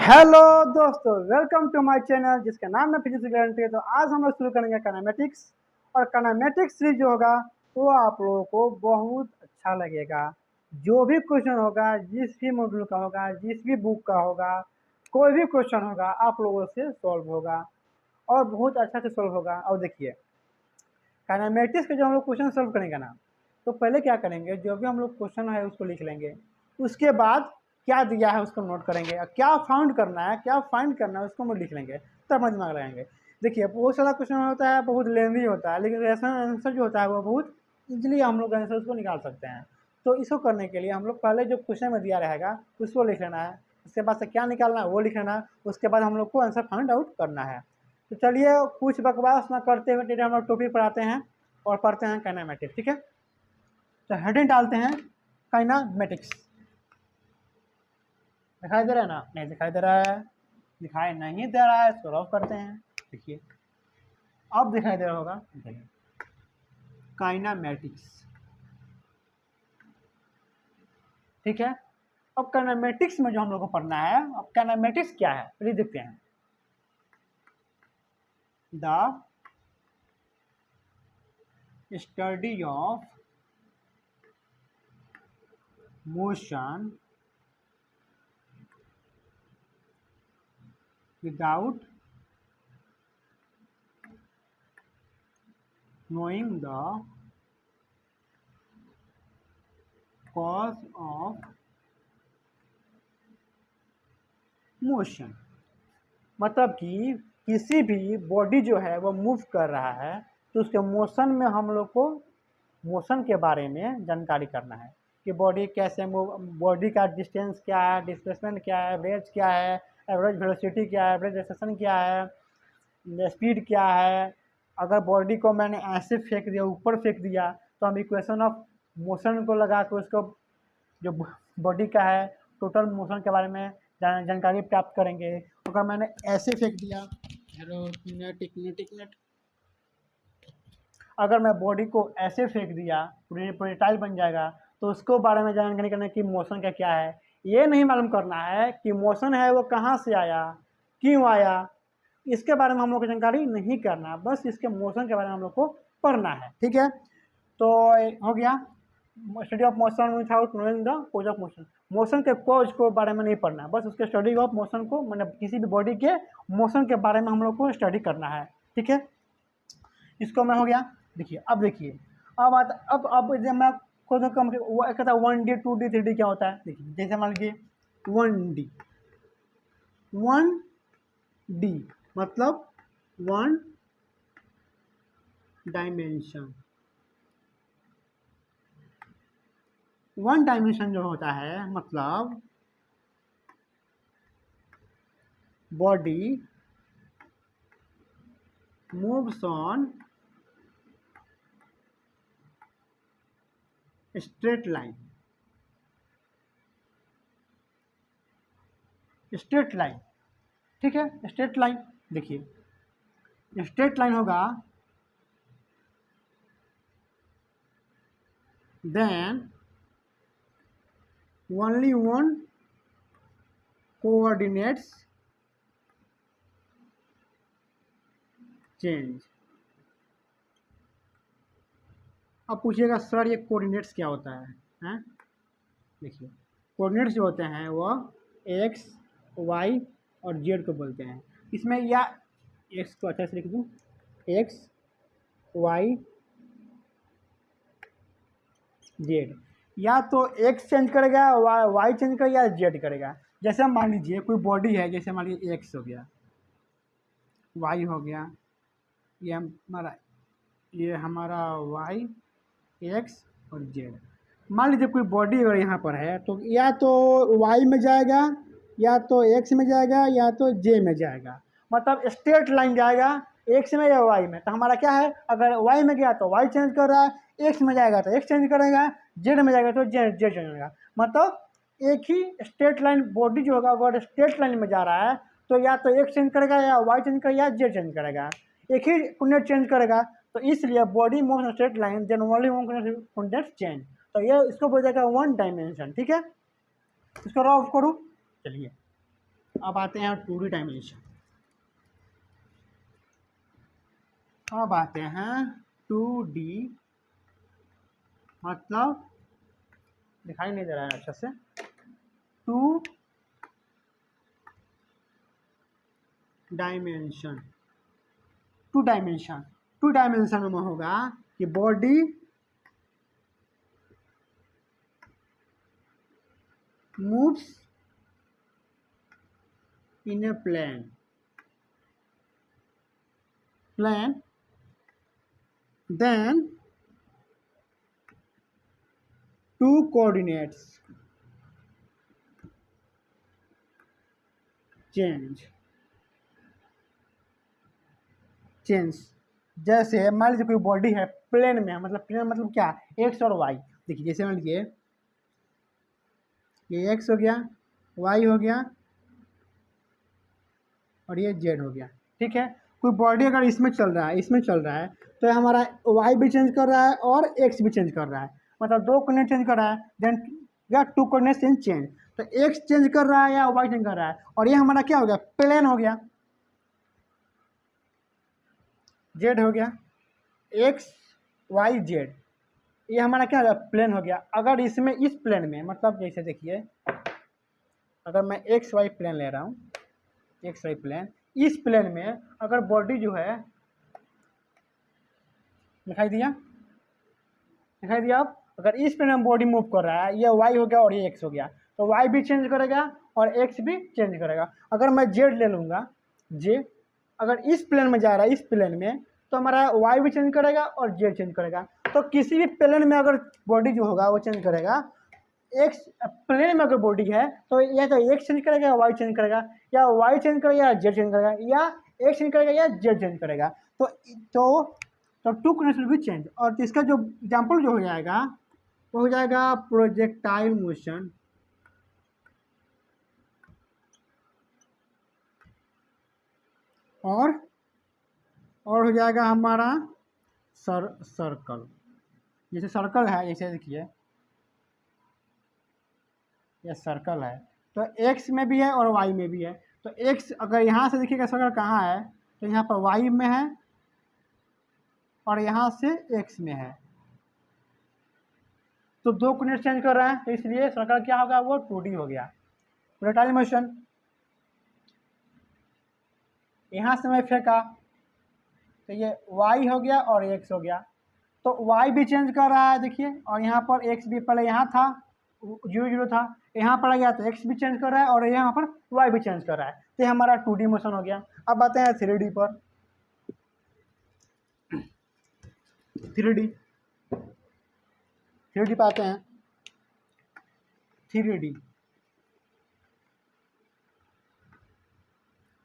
Hello दोस्तों, welcome to my channel जिसका नाम है फिजिक्स गारंटी। तो आज हम लोग शुरू करेंगे काइनेमेटिक्स। और काइनेमेटिक्स सीरीज जो होगा वो आप लोगों को बहुत अच्छा लगेगा। जो भी क्वेश्चन होगा, जिस भी मॉड्यूल का होगा, जिस भी बुक का होगा, कोई भी क्वेश्चन होगा आप लोगों से सॉल्व होगा और बहुत अच्छा से सॉल्व होगा। और देखिए, काइनेमेटिक्स के जो हम लोग क्वेश्चन सॉल्व करेंगे ना, तो पहले क्या करेंगे, जो भी हम लोग क्वेश्चन है उसको लिख लेंगे। उसके बाद क्या दिया है उसको नोट करेंगे, और क्या फाउंड करना है, क्या फाइंड करना है उसको हम लिख लेंगे, तब हम दिमाग लगाएंगे। देखिए, बहुत सारा क्वेश्चन होता है, बहुत लेंदी होता है, लेकिन ऐसा आंसर जो होता है वो बहुत इजीली हम लोग आंसर उसको निकाल सकते हैं। तो इसको करने के लिए हम लोग पहले जो क्वेश्चन में दिया रहेगा उसको लिख लेना है। उसके बाद से क्या निकालना है वो लिख लेना है। उसके बाद हम लोग को आंसर फाइंड आउट करना है। तो चलिए, कुछ बकवास ना करते हुए हम लोग टॉपिक पर आते हैं और पढ़ते हैं काइनेमेटिक्स। ठीक है, तो हेडिंग डालते हैं काइनेमेटिक्स। दिखाई दे रहा है ना? नहीं दिखाई दे रहा है। दिखाई नहीं दे रहा है, इसको ऑफ करते हैं। देखिए, अब दिखाई दे रहा होगा। काइनेमेटिक्स, ठीक है। अब काइनेमेटिक्स में जो हम लोग को पढ़ना है, अब काइनेमेटिक्स क्या है चलिए देखते हैं। The study of motion without knowing the cause of motion। मतलब कि किसी भी बॉडी जो है वो मूव कर रहा है तो उसके मोशन में हम लोग को मोशन के बारे में जानकारी करना है कि बॉडी कैसे मूव, बॉडी का डिस्टेंस क्या है, डिस्प्लेसमेंट क्या है, वेज क्या है, एवरेज वेलोसिटी क्या है, एवरेज एक्सेलरेशन क्या है, स्पीड क्या है। अगर बॉडी को मैंने ऐसे फेंक दिया, ऊपर फेंक दिया, तो हम इक्वेशन ऑफ मोशन को लगा के उसको जो बॉडी का है टोटल मोशन के बारे में जानकारी प्राप्त करेंगे। अगर मैंने ऐसे फेंक दिया, हेलो एक मिनट, अगर मैं बॉडी को ऐसे फेंक दिया प्रोजेक्टाइल बन जाएगा, तो उसको बारे में जानकारी करना कि मोशन का क्या है। ये नहीं मालूम करना है कि मोशन है वो कहाँ से आया, क्यों आया, इसके बारे में हम लोग को जानकारी नहीं करना, बस इसके मोशन के बारे में हम लोग को पढ़ना है। ठीक है, तो हो गया study of motion without knowing the cause of motion. Motion के कोज को बारे में नहीं पढ़ना है, बस उसके स्टडी ऑफ मोशन को, मतलब किसी भी बॉडी के मोशन के बारे में हम लोग को स्टडी करना है। ठीक है, इसको मैं हो गया। देखिए, अब देखिए, अब आता अब जब मैं खुद कम वो कहता है 1D 2D 3D क्या होता है। देखिए, जैसे मान लीजिए 1D, 1D मतलब 1 डायमेंशन। 1 डायमेंशन जो होता है मतलब body moves on straight line. Straight line, ठीक है, स्ट्रेट लाइन। देखिए, स्ट्रेट लाइन होगा then only one coordinates change. अब पूछिएगा सर ये कोऑर्डिनेट्स क्या होता है, हैं? देखिए, कोऑर्डिनेट्स जो होते हैं वो एक्स, वाई और जेड को बोलते हैं। इसमें या एक्स को अच्छा से लिख दूँ, एक्स, वाई, जेड। या तो एक्स चेंज करेगा, वाई चेंज करेगा, या जेड करेगा। जैसे मान लीजिए कोई बॉडी है, जैसे मान लीजिए एक्स हो गया, वाई हो गया, ये हमारा वाई, एक्स और जेड। मान लीजिए कोई बॉडी अगर यहाँ पर है तो या तो वाई में जाएगा, या तो एक्स में जाएगा, या तो जे में जाएगा। मतलब स्ट्रेट लाइन जाएगा एक्स में या वाई में। तो हमारा क्या है, अगर वाई में गया तो वाई चेंज कर रहा है, एक्स में जाएगा तो एक्स चेंज करेगा, जेड में जाएगा तो जेड चेंज करेगा। मतलब एक ही स्ट्रेट लाइन बॉडी जो होगा अगर स्ट्रेट लाइन में जा रहा है तो या तो एक्स चेंज करेगा, या वाई चेंज करेगा, या जेड चेंज करेगा, एक ही कोऑर्डिनेट चेंज करेगा। तो इसलिए body moves straight line then only one coordinate change. तो ये इसको बोल जाएगा 1 डायमेंशन। ठीक है, इसको रॉ ऑफ करूँ। चलिए, अब आते हैं 2D डायमेंशन। अब आते हैं 2D, मतलब दिखाई नहीं दे रहा है अच्छा से। Two dimension, two dimension, two dimension में होगा कि body moves in a plane, then two coordinates change। जैसे मान लीजिए कोई बॉडी है प्लेन में, मतलब प्लेन मतलब क्या, एक्स और वाई। देखिए जैसे मान लीजिए ये एक्स हो गया, वाई हो गया और ये जेड हो गया, ठीक है। कोई बॉडी अगर इसमें चल रहा है, इसमें चल रहा है, तो हमारा वाई भी चेंज कर रहा है और एक्स भी चेंज कर रहा है, मतलब दो कोऑर्डिनेट चेंज कर रहा है। देन या टू कोऑर्डिनेट चेंज, तो एक्स चेंज कर रहा है या वाई चेंज कर रहा है, और ये हमारा क्या हो गया, प्लेन हो गया, जेड हो गया, एक्स वाई जेड, ये हमारा क्या हो गया, प्लेन हो गया। अगर इसमें इस प्लेन में, मतलब जैसे देखिए अगर मैं एक्स वाई प्लेन ले रहा हूँ, एक्स वाई प्लेन, इस प्लेन में अगर बॉडी जो है, दिखाई दिया, दिखाई दिया आप, अगर इस प्लेन में बॉडी मूव कर रहा है, ये वाई हो गया और ये एक्स हो गया, तो वाई भी चेंज करेगा और एक्स भी चेंज करेगा। अगर मैं जेड ले लूँगा, जे अगर इस प्लेन में जा रहा है, इस प्लेन में, तो हमारा वाई भी चेंज करेगा और जेड चेंज करेगा। तो किसी भी प्लेन में अगर बॉडी जो होगा वो चेंज करेगा, एक्स प्लेन में अगर बॉडी है तो या तो एक्स चेंज करेगा या वाई चेंज करेगा, या वाई चेंज करेगा या जेड चेंज करेगा, या एक्स चेंज करेगा या जेड चेंज करेगा। तो टू कंडीशन भी चेंज। और इसका जो एग्जाम्पल जो हो जाएगा वो हो जाएगा प्रोजेक्टाइल मोशन, और हो जाएगा हमारा सर्कल। जैसे सर्कल है, जैसे देखिए ये सर्कल है, तो एक्स में भी है और वाई में भी है। तो एक्स अगर यहाँ से देखिएगा सर्कल कहाँ है, तो यहाँ पर वाई में है और यहाँ से एक्स में है, तो दो कोऑर्डिनेट चेंज कर रहा है, तो इसलिए सर्कल क्या होगा, वो 2D हो गया। प्रोजेक्टाइल मोशन, यहाँ से मैं फेंका तो ये y हो गया और x हो गया, तो y भी चेंज कर रहा है देखिए, और यहाँ पर x भी पहले यहाँ था 0 0 था, यहाँ पर आ गया तो x भी चेंज कर रहा है और यहाँ पर y भी चेंज कर रहा है, तो ये हमारा 2D मोशन हो गया। अब आते हैं 3D पर। 3D पे आते हैं।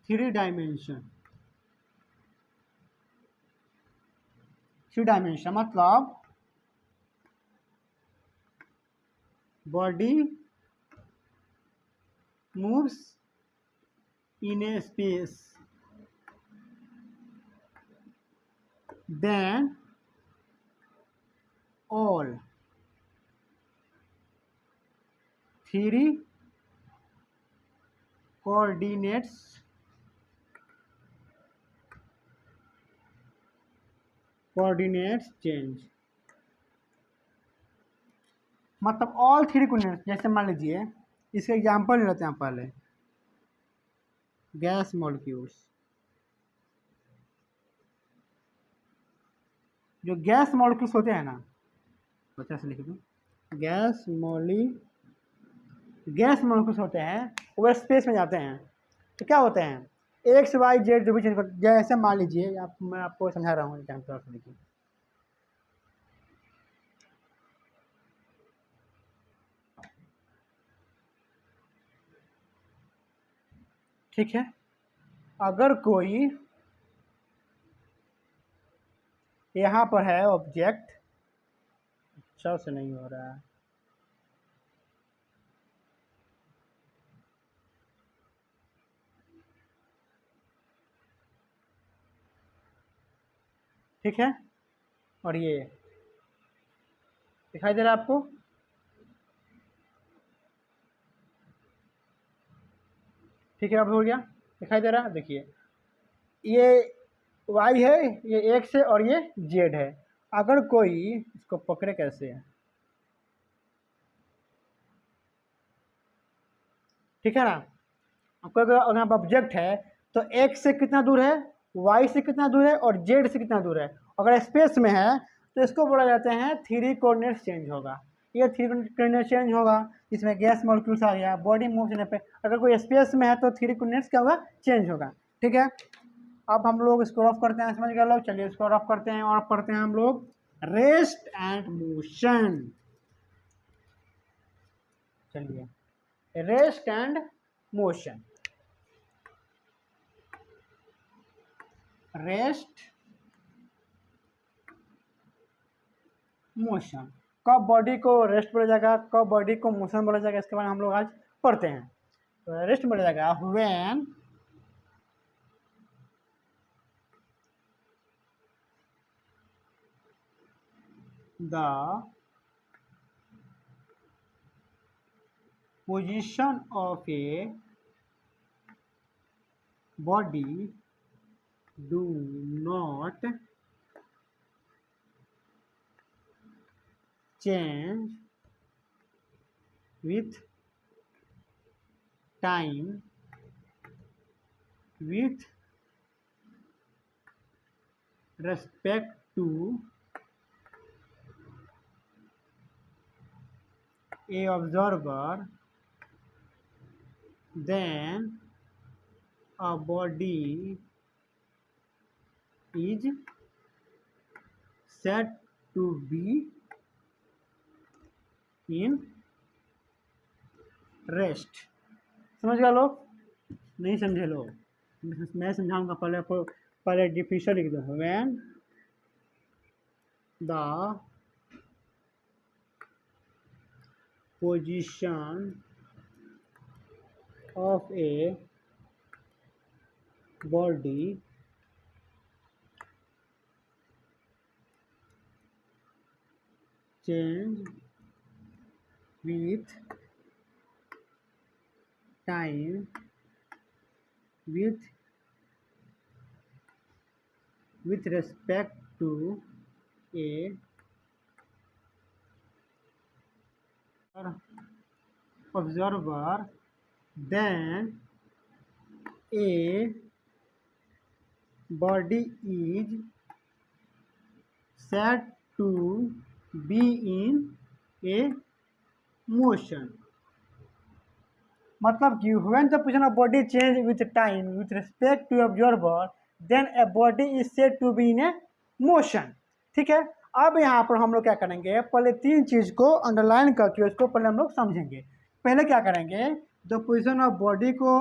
3 डायमेंशन, 3 डायमेंशन मतलब body moves in A space, then all 3 coordinates change। मतलब ऑल 3 कोऑर्डिनेट्स, जैसे मान लीजिए इसका एग्जांपल लेते हैं पहले, गैस मॉलिक्यूल्स। जो गैस मॉलिक्यूल्स होते हैं ना, बच्चा से लिख दूँ, गैस मॉलिक्यूल्स होते हैं, वो स्पेस में जाते हैं, तो क्या होते हैं, एक्स वाई जेड जो भी चेंज कर, जैसे मान लीजिए मैं आपको समझा रहा हूँ एग्जाम्पल से, देखिए ठीक है। अगर कोई यहाँ पर है ऑब्जेक्ट, अच्छा से नहीं हो रहा है, ठीक है, और ये दिखाई दे रहा है आपको, ठीक है, अब हो गया, दिखाई दे रहा है। देखिए ये वाई है, ये एक्स है और ये जेड है। अगर कोई इसको पकड़े कैसे है, ठीक है ना। आपको अगर यहाँ पर ऑब्जेक्ट है तो एक्स से कितना दूर है, वाई से कितना दूर है और जेड से कितना दूर है। अगर स्पेस में है तो इसको बोला जाता है थ्री कोऑर्डिनेट चेंज होगा। ये थ्री कोऑर्डिनेट चेंज होगा, इसमें गैस मॉलिक्यूल्स आ गया, बॉडी मूव होने पे अगर कोई स्पेस में है तो थ्री कोऑर्डिनेट्स क्या होगा, चेंज होगा। ठीक है, अब हम लोग इसको ऑफ करते हैं, समझ गए लोग। चलिए इसको ऑफ करते हैं और पढ़ते हैं हम लोग रेस्ट एंड मोशन। चलिए rest and motion. Rest motion, कब बॉडी को रेस्ट बोला जाएगा, कब बॉडी को मोशन बोला जाएगा, इसके बारे में हम लोग आज पढ़ते हैं। तो रेस्ट बोला जाएगा when the position of a body do not change with time with respect to a observer, then a body is said to be in rest. समझ गया लोग, नहीं समझे लोग, मैं समझाऊंगा। पहले डिफिनेशन लिख दो। When the position of a body change with time with respect to a observer, then a body is said to be in a motion. मतलब कि when the position of body change with time with respect to observer, then a body is said to be in a motion. ठीक है, अब यहाँ पर हम लोग क्या करेंगे, पहले तीन चीज़ को अंडरलाइन करके उसको पहले हम लोग समझेंगे। पहले क्या करेंगे, द पोजीशन ऑफ बॉडी को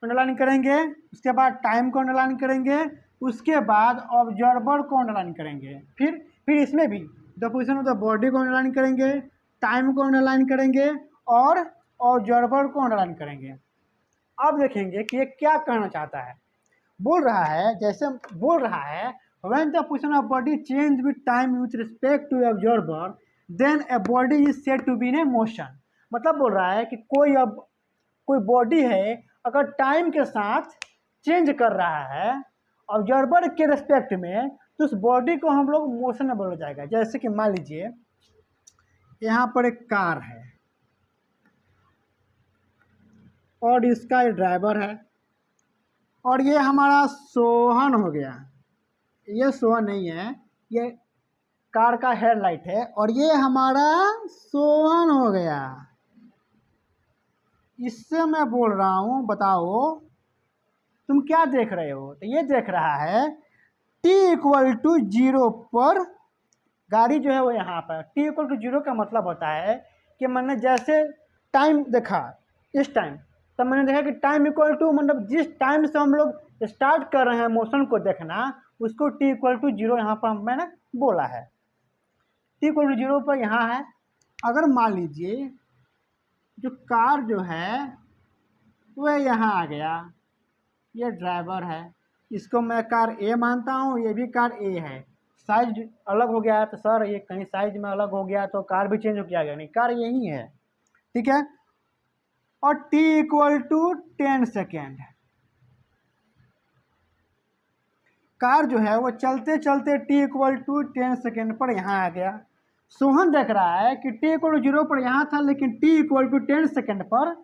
अंडरलाइन करेंगे, उसके बाद टाइम को अंडरलाइन करेंगे, उसके बाद ऑब्जर्वर को अंडरलाइन करेंगे, फिर इसमें भी the position of the body को अंडरलाइन करेंगे, टाइम को अंडरलाइन करेंगे और ऑब्जर्वर को अंडरलाइन करेंगे। अब देखेंगे कि ये क्या कहना चाहता है। बोल रहा है, जैसे बोल रहा है when the position of body change with time with respect to observer, then a body is said to be in a motion. मतलब बोल रहा है कि कोई बॉडी है, अगर टाइम के साथ चेंज कर रहा है ऑब्जर्वर के रिस्पेक्ट में, तो उस बॉडी को हम लोग मोशन में बोला जाएगा। जैसे कि मान लीजिए यहाँ पर एक कार है और इसका ड्राइवर है, और ये हमारा सोहन हो गया। ये सोहन नहीं है, ये कार का हेडलाइट है, और ये हमारा सोहन हो गया। इससे मैं बोल रहा हूँ, बताओ तुम क्या देख रहे हो। तो ये देख रहा है t=0 पर गाड़ी जो है वो यहाँ पर। t=0 का मतलब होता है कि मैंने जैसे टाइम देखा इस टाइम, तब मैंने देखा कि टाइम इक्वल टू, मतलब जिस टाइम से हम लोग स्टार्ट कर रहे हैं मोशन को देखना, उसको t=0 यहाँ पर मैंने बोला है। t=0 पर यहाँ है। अगर मान लीजिए जो कार जो है वह यहाँ आ गया, ये ड्राइवर है, इसको मैं कार ए मानता हूँ, ये भी कार ए है। साइज अलग हो गया है तो सर ये कहीं साइज में अलग हो गया तो कार भी चेंज हो गया, नहीं कार यही है। ठीक है, और t equal to 10 second. Car जो है वो चलते चलते t इक्वल टू 10 सेकेंड पर यहाँ आ गया। सोहन देख रहा है कि t इक्वल टू 0 पर यहाँ था, लेकिन t इक्वल टू 10 सेकेंड पर,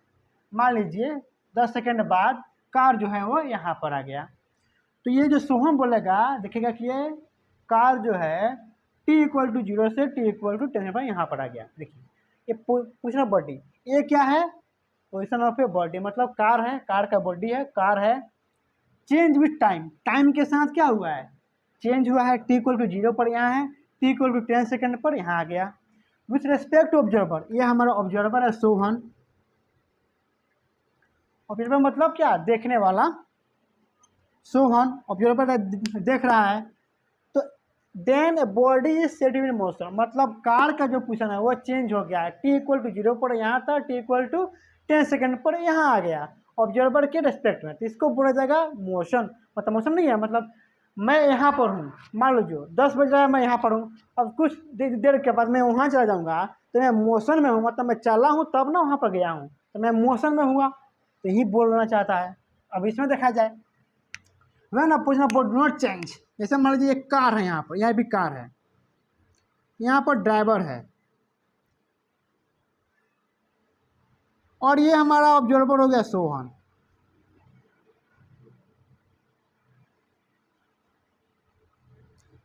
मान लीजिए 10 सेकेंड बाद कार जो है वो यहाँ पर आ गया। तो ये जो सोहन बोलेगा, देखिएगा कि ये कार जो है t इक्वल टू 0 से t इक्वल टू 10 पर यहाँ पर आ गया। देखिए ये पोजिशन ऑफ बॉडी, ये क्या है, पोजिशन ऑफ ए बॉडी, मतलब कार है, कार का बॉडी है, कार है। चेंज विथ टाइम, टाइम के साथ क्या हुआ है, चेंज हुआ है। t इक्वल टू 0 पर यहाँ है, t इक्वल टू 10 सेकेंड पर यहाँ आ गया। विथ रेस्पेक्ट टू ऑब्जर्वर, ये हमारा ऑब्जर्वर है सोहन। ऑब्जर्वर मतलब क्या, देखने वाला। सोहन ऑब्जर्वर देख रहा है। तो then body is set in motion, मतलब कार का जो पोजीशन है वो चेंज हो गया है। t इक्वल टू 0 पर यहाँ था, t इक्वल टू 10 सेकेंड पर यहाँ आ गया ऑब्जर्वर के रेस्पेक्ट में। तो इसको बोला जाएगा मोशन। मतलब मोशन नहीं है, मतलब मैं यहाँ पर हूँ, मान लीजिए 10 बज रहा है, मैं यहाँ पर हूँ, अब कुछ देर के बाद मैं वहाँ चला जाऊँगा, तो मैं मोशन में हूँ, मतलब मैं चला हूँ तब ना वहाँ पर गया हूँ, तो मैं मोशन में हुआ। तो यही बोलना चाहता है। अब इसमें देखा जाए, वह ना पूछना बोर्ड नॉट चेंज। जैसे मान लीजिए एक कार है, यहाँ पर, यहाँ भी कार है, यहाँ पर ड्राइवर है, और ये हमारा ऑब्जर्वर हो गया Sohan.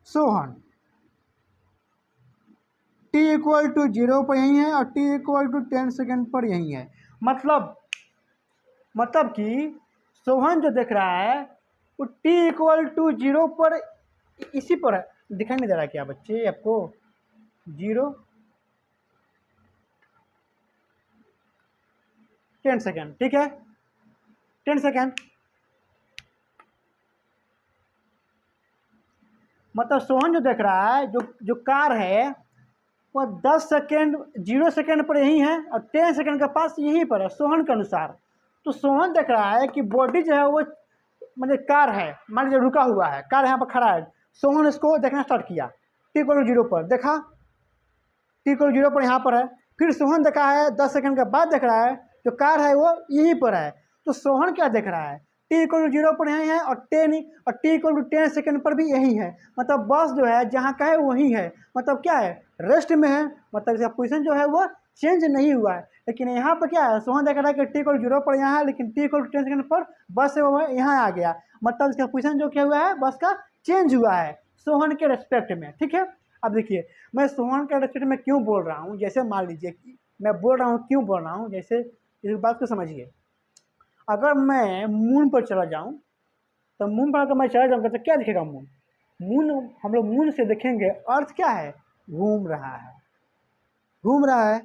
Sohan t equal to 0 पर यही है और t इक्वल टू 10 सेकेंड पर यही है। मतलब कि सोहन जो देख रहा है वो t इक्वल टू 0 पर इसी पर है। दिखाई नहीं दे रहा क्या बच्चे आपको, 0 10 सेकेंड, ठीक है, 10 सेकेंड। मतलब सोहन जो देख रहा है, जो कार है वो 10 सेकेंड 0 सेकेंड पर यही है और 10 सेकेंड के पास यहीं पर है सोहन के अनुसार। तो सोहन देख रहा है कि बॉडी जो है वो, मतलब कार है, मान लीजिए रुका हुआ है, कार यहाँ पर खड़ा है, सोहन इसको देखना स्टार्ट किया t इक्वल टू 0 पर, देखा t इक्वल टू 0 पर यहाँ पर है। फिर सोहन देखा है 10 सेकेंड के बाद देख रहा है जो कार है वो यहीं पर है। तो सोहन क्या देख रहा है, t इक्वल टू 0 पर यही है और t इक्वल टू 10 सेकेंड पर भी यही है। मतलब बस जो है जहाँ का है वही है, मतलब क्या है, रेस्ट में है, मतलब इसका पोजिशन जो है वो चेंज नहीं हुआ है। लेकिन यहाँ पर क्या है, सोहन देख रहा है कि t इक्वल टू 0 पर यहाँ है, लेकिन t इक्वल टू 10 सेकेंड पर बस है वो यहाँ आ गया। मतलब इसका पोजिशन जो क्या हुआ है, बस का चेंज हुआ है सोहन के रेस्पेक्ट में। ठीक है, अब देखिए मैं सोहन के रेस्पेक्ट में क्यों बोल रहा हूँ। जैसे मान लीजिए कि मैं बोल रहा हूँ, क्यों बोल रहा हूँ, जैसे इस बात को समझिए। अगर मैं मून पर चला जाऊँ, तो मून पर अगर मैं चला जाऊँगा तो क्या दिखेगा, मून हम लोग मून से देखेंगे अर्थ क्या है, घूम रहा है, घूम रहा है।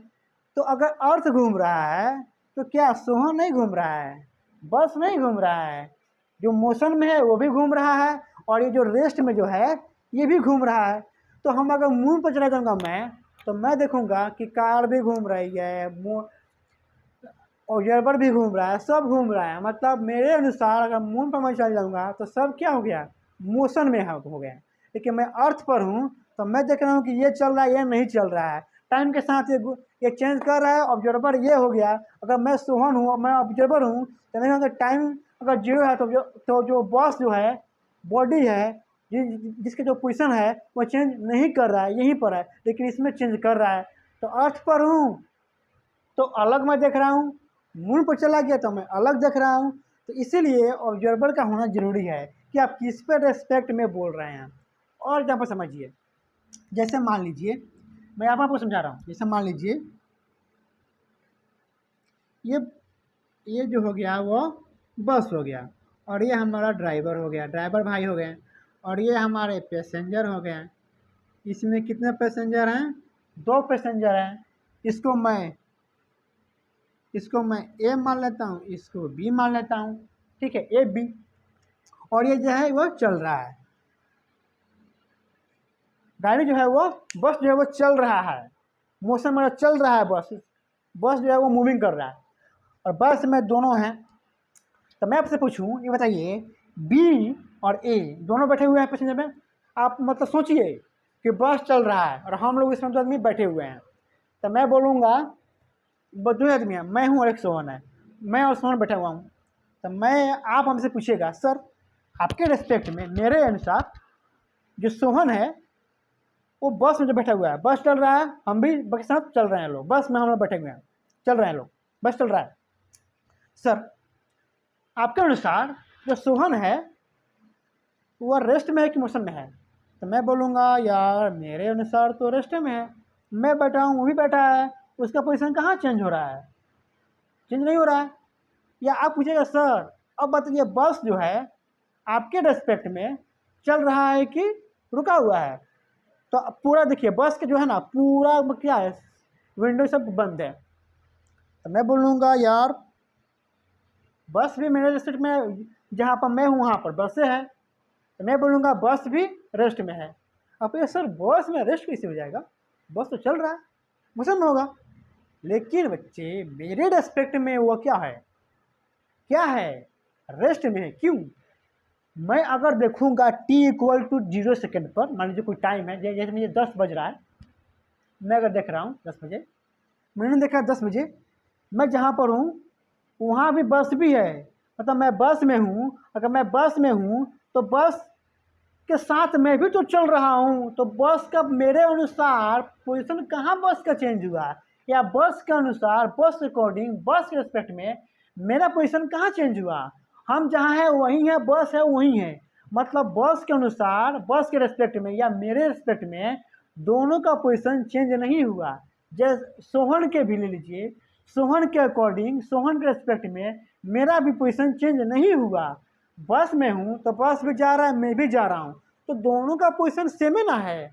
तो अगर अर्थ घूम रहा है तो क्या सोहन नहीं घूम रहा है, बस नहीं घूम रहा है, जो मोशन में है वो भी घूम रहा है और ये जो रेस्ट में जो है ये भी घूम रहा है। तो हम अगर मून पर चला जाऊँगा मैं, तो मैं देखूँगा कि कार भी घूम रही है, ऑब्जर्वर भी घूम रहा है, सब घूम रहा है। मतलब मेरे अनुसार अगर मून पर मैं चल जाऊँगा तो सब क्या हो गया, मोशन में हो गया। लेकिन मैं अर्थ पर हूँ तो मैं देख रहा हूँ कि ये चल रहा है, ये नहीं चल रहा है, टाइम के साथ ये चेंज कर रहा है। ऑब्जर्वर ये हो गया। अगर मैं सोहन हूँ, मैं ऑब्जर्वर हूँ, तो मैं अगर टाइम अगर 0 है तो जो बॉस जो है, बॉडी है, जिसके जो पोजिशन है वो चेंज नहीं कर रहा है, यहीं पर है, लेकिन इसमें चेंज कर रहा है। तो अर्थ पर हूँ तो अलग मैं देख रहा हूँ, मून पर चला गया तो मैं अलग देख रहा हूँ। तो इसीलिए ऑब्जर्वर का होना ज़रूरी है कि आप किस पे रेस्पेक्ट में बोल रहे हैं। और यहाँ पर समझिए, जैसे मान लीजिए मैं आप आपको समझा रहा हूँ। जैसे मान लीजिए ये जो हो गया वो बस हो गया, और ये हमारा ड्राइवर हो गया, ड्राइवर भाई हो गए, और ये हमारे पैसेंजर हो गए। इसमें कितने पैसेंजर हैं, 2 पैसेंजर हैं। इसको मैं ए मान लेता हूँ, इसको बी मान लेता हूँ, ठीक है, ए बी। और ये जो है वो चल रहा है, गाड़ी जो है वो, बस जो है वो चल रहा है, मोशन में चल रहा है, बस जो है वो मूविंग कर रहा है, और बस में दोनों हैं। तो मैं आपसे पूछूं, ये बताइए, बी और ए दोनों बैठे हुए हैं पैसेंजर में। आप मतलब सोचिए कि बस चल रहा है और हम लोग इसमें 2 आदमी बैठे हुए हैं। तो मैं बोलूँगा 2 आदमी हैं, मैं हूँ और एक सोहन है। मैं और सोहन बैठा हुआ हूँ, तो आप हमसे पूछिएगा सर आपके रिस्पेक्ट में मेरे अनुसार जो सोहन है वो बस में जो बैठा हुआ है, बस चल रहा है, हम भी बस के साथ चल रहे हैं लोग, बस में हम लोग बैठे हुए हैं, चल रहे हैं लोग, बस चल रहा है। सर आपके अनुसार जो सोहन है वो रेस्ट में है कि मोशन में है? तो मैं बोलूँगा यार मेरे अनुसार तो रेस्ट में है, मैं बैठा हूँ वो भी बैठा है, उसका पोजीशन कहाँ चेंज हो रहा है? चेंज नहीं हो रहा है। या आप पूछिएगा सर अब बताइए बस जो है आपके रेस्पेक्ट में चल रहा है कि रुका हुआ है? तो अब पूरा देखिए बस के जो है ना पूरा क्या है, विंडो सब बंद है, तो मैं बोलूँगा यार बस भी मेरे रेस्पेक्ट में, जहाँ पर मैं हूँ वहाँ पर बसें हैं, तो मैं बोलूँगा बस भी रेस्ट में है। अब ये सर बस में रेस्ट कैसे हो जाएगा? बस तो चल रहा है, मोशन में होगा। लेकिन बच्चे मेरे रेस्पेक्ट में वो क्या है, क्या है? रेस्ट में है। क्यों? मैं अगर देखूंगा t = 0 सेकेंड पर, मान लीजिए कोई टाइम है, जैसे मुझे 10 बज रहा है, मैं अगर देख रहा हूँ 10 बजे, मैंने देखा 10 बजे, मैं जहाँ पर हूँ वहाँ भी बस भी है, मतलब मैं बस में हूँ, अगर मैं बस में हूँ तो बस के साथ मैं भी तो चल रहा हूँ, तो बस का मेरे अनुसार पोजीशन कहाँ बस का चेंज हुआ, या बस के अनुसार बस अकॉर्डिंग बस के रिस्पेक्ट में मेरा पोजीशन कहाँ चेंज हुआ? हम जहाँ हैं वहीं है, बस है वहीं है, मतलब बस के अनुसार बस के रिस्पेक्ट में या मेरे रिस्पेक्ट में दोनों का पोजीशन चेंज नहीं हुआ। जैसे सोहन के भी ले लीजिए, सोहन के अकॉर्डिंग सोहन के रिस्पेक्ट में मेरा भी पोजीशन चेंज नहीं हुआ। बस में हूँ तो बस भी जा रहा है, मैं भी जा रहा हूँ, तो दोनों का पोजीशन सेम ही ना है,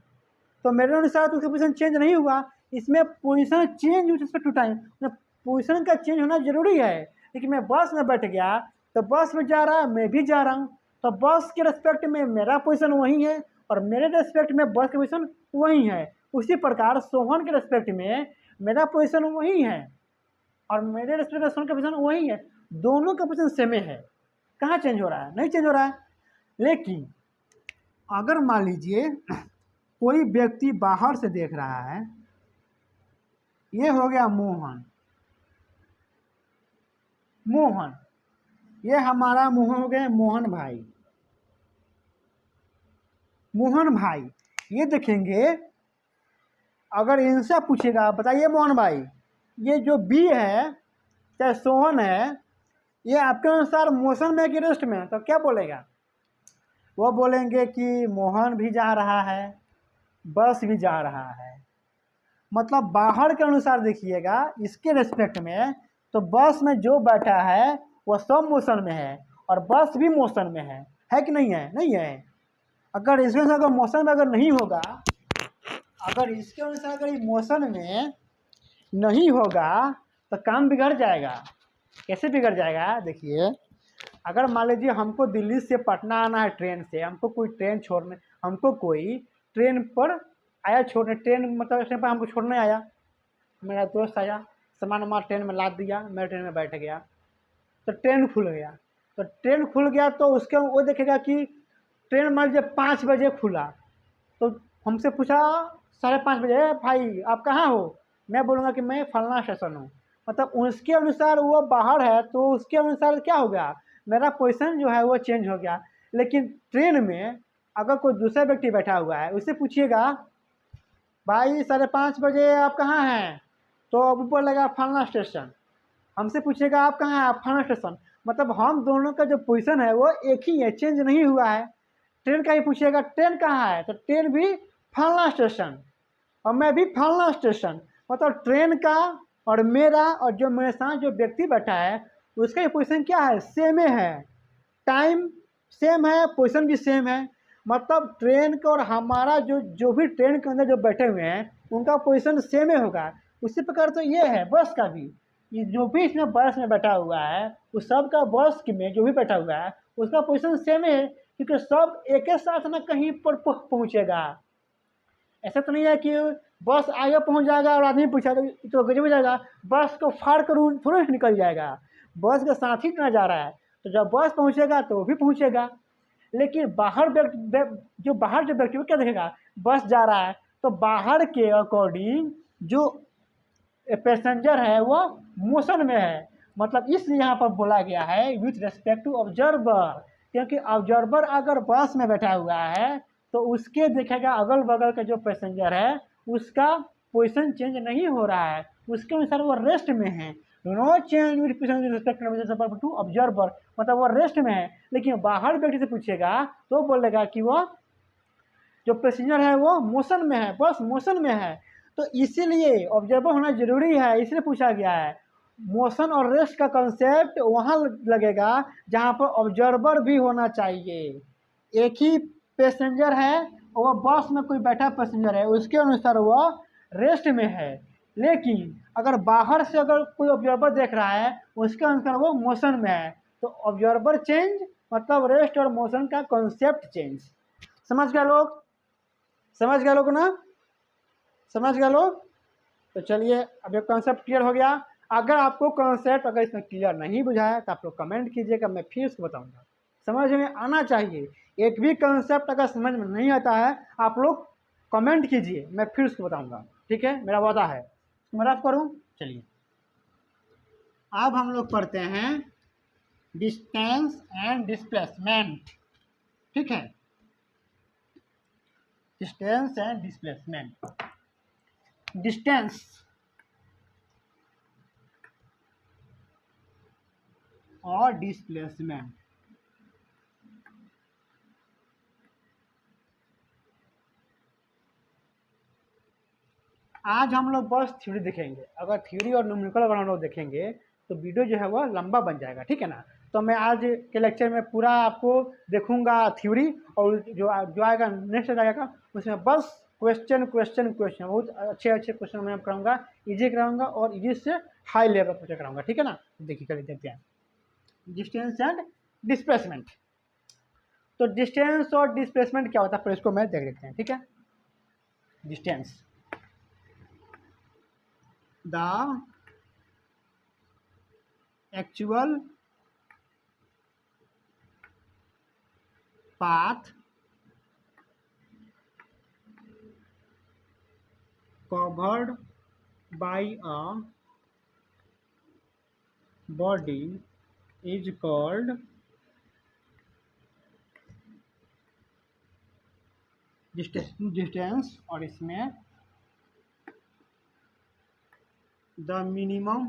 तो मेरे अनुसार तो उसका पोजीशन चेंज नहीं हुआ। इसमें position change with respect to time, position का चेंज होना जरूरी है। लेकिन मैं बस में बैठ गया तो बस में जा रहा है, मैं भी जा रहा हूँ, तो बस के रिस्पेक्ट में मेरा पोजीशन वही है और मेरे रिस्पेक्ट में बस का पोजीशन वही है। उसी प्रकार सोहन के रिस्पेक्ट में मेरा पोजीशन वही है और मेरे रिस्पेक्ट में सोहन का पोजीशन वही है, दोनों का पोजीशन सेम है। कहाँ चेंज हो रहा है? नहीं चेंज हो रहा है। लेकिन अगर मान लीजिए कोई व्यक्ति बाहर से देख रहा है, ये हो गया मोहन, मोहन ये हमारा मोहन हो गया, मोहन भाई, मोहन भाई ये देखेंगे, अगर इनसे पूछेगा बताइए मोहन भाई ये जो बी है चाहे सोहन है ये आपके अनुसार मोशन में कि रेस्ट में, तो क्या बोलेगा? वो बोलेंगे कि मोहन भी जा रहा है, बस भी जा रहा है। मतलब बाहर के अनुसार देखिएगा इसके रेस्पेक्ट में, तो बस में जो बैठा है वो सब मोशन में है और बस भी मोशन में है कि नहीं है? नहीं है। अगर इसमें से अगर मोशन में अगर नहीं होगा, अगर इसके अनुसार अगर ये मोशन में नहीं होगा तो काम बिगड़ जाएगा। कैसे बिगड़ जाएगा? देखिए अगर मान लीजिए हमको दिल्ली से पटना आना है ट्रेन से, हमको कोई ट्रेन छोड़ने, हमको कोई ट्रेन पर आया छोड़ने, ट्रेन मतलब स्टेशन पर हमको छोड़ने आया, मेरा दोस्त आया, सामान वामान ट्रेन में लाद दिया, मैं ट्रेन में बैठ गया, तो ट्रेन खुल गया, तो ट्रेन खुल गया तो उसके वो देखेगा कि ट्रेन मान लीजिए 5 बजे खुला, तो हमसे पूछा 5:30 बजे भाई आप कहाँ हो? मैं बोलूँगा कि मैं फलाना स्टेशन हूँ, मतलब उसके अनुसार वो बाहर है तो उसके अनुसार क्या हो गया, मेरा पोजीशन जो है वो चेंज हो गया। लेकिन ट्रेन में अगर कोई दूसरा व्यक्ति बैठा हुआ है उससे पूछिएगा भाई 5:30 बजे आप कहाँ हैं, तो अब ऊपर लगा फलाना स्टेशन, हमसे पूछेगा आप कहाँ हैं, आप फलाना स्टेशन, मतलब हम दोनों का जो पोजीशन है वो एक ही है, चेंज नहीं हुआ है। ट्रेन का ही पूछिएगा ट्रेन कहाँ है, तो ट्रेन भी फलाना स्टेशन और मैं भी फलाना स्टेशन, मतलब ट्रेन का और मेरा और जो मेरे साथ जो व्यक्ति बैठा है उसका ये पोजीशन क्या है, सेम है, टाइम सेम है, पोजीशन भी सेम है, मतलब ट्रेन का और हमारा जो जो भी ट्रेन के अंदर जो बैठे हुए हैं उनका पोजीशन सेम ही होगा। उसी प्रकार तो ये है बस का भी, ये जो भी इसमें बस में बैठा हुआ है उस सब का बस में जो भी बैठा हुआ है उसका पोजीशन सेम है, क्योंकि सब एक ही साथ ना कहीं पर पहुँचेगा। ऐसा तो नहीं है कि बस आगे पहुंच जाएगा और आदमी पूछा तो गजब हो जाएगा, बस को फाड़ कर थोड़ा निकल जाएगा, बस के साथ ही ना जा रहा है, तो जब बस पहुंचेगा तो वो भी पहुंचेगा। लेकिन बाहर जो बाहर जो व्यक्ति वो क्या देखेगा, बस जा रहा है तो बाहर के अकॉर्डिंग जो पैसेंजर है वो मोशन में है, मतलब इसलिए यहाँ पर बोला गया है विथ रेस्पेक्ट टू ऑब्जर्वर, क्योंकि ऑब्जर्वर अगर बस में बैठा हुआ है तो उसके देखेगा अगल बगल का जो पैसेंजर है उसका पोजीशन चेंज नहीं हो रहा है, उसके अनुसार वो रेस्ट में है। No change with respect to observer, मतलब वो रेस्ट में है। लेकिन बाहर व्यक्ति से पूछेगा तो बोलेगा कि वो जो पैसेंजर है वो मोशन में है, बस मोशन में है। तो इसीलिए ऑब्जर्वर होना जरूरी है, इसलिए पूछा गया है। मोशन और रेस्ट का कंसेप्ट वहाँ लगेगा जहाँ पर ऑब्जर्वर भी होना चाहिए। एक ही पैसेंजर है और वह बस में कोई बैठा पैसेंजर है, उसके अनुसार वह रेस्ट में है। लेकिन अगर बाहर से अगर कोई ऑब्जर्वर देख रहा है उसके अनुसार वो मोशन में है, तो ऑब्जर्वर चेंज मतलब रेस्ट और मोशन का कॉन्सेप्ट चेंज। समझ गए लोग? समझ गए लोग ना? समझ गए लोग? तो चलिए अब ये कॉन्सेप्ट क्लियर हो गया। अगर आपको कॉन्सेप्ट अगर इसमें क्लियर नहीं बुझाया तो आप लोग कमेंट कीजिएगा, मैं फिर उसको बताऊंगा। समझ में आना चाहिए, एक भी कॉन्सेप्ट अगर समझ में नहीं आता है आप लोग कमेंट कीजिए, मैं फिर उसको बताऊंगा। ठीक है, मेरा वादा है। मैं रफ करूँ, चलिए अब हम लोग पढ़ते हैं डिस्टेंस एंड डिस्प्लेसमेंट। ठीक है, डिस्टेंस एंड डिस्प्लेसमेंट। डिस्टेंस और डिस्प्लेसमेंट, आज हम लोग बस थ्योरी देखेंगे। अगर थ्योरी और न्यूमेरिकल अगर हम लोग देखेंगे तो वीडियो जो है वह लंबा बन जाएगा, ठीक है ना। तो मैं आज के लेक्चर में पूरा आपको देखूंगा थ्योरी, और जो आएगा नेक्स्ट आएगा उसमें बस क्वेश्चन क्वेश्चन क्वेश्चन, बहुत अच्छे अच्छे क्वेश्चन मैं कराऊंगा, इजी कराऊंगा और इजी से हाई लेवल क्वेश्चन कराऊंगा, ठीक है ना। देखिए कर देखते हैं डिस्टेंस एंड डिस्प्लेसमेंट। तो डिस्टेंस और डिस्प्लेसमेंट क्या होता है फिर इसको मैं देख लेते हैं, ठीक है। Distance, the actual path covered by a body is called distance, और इसमें the minimum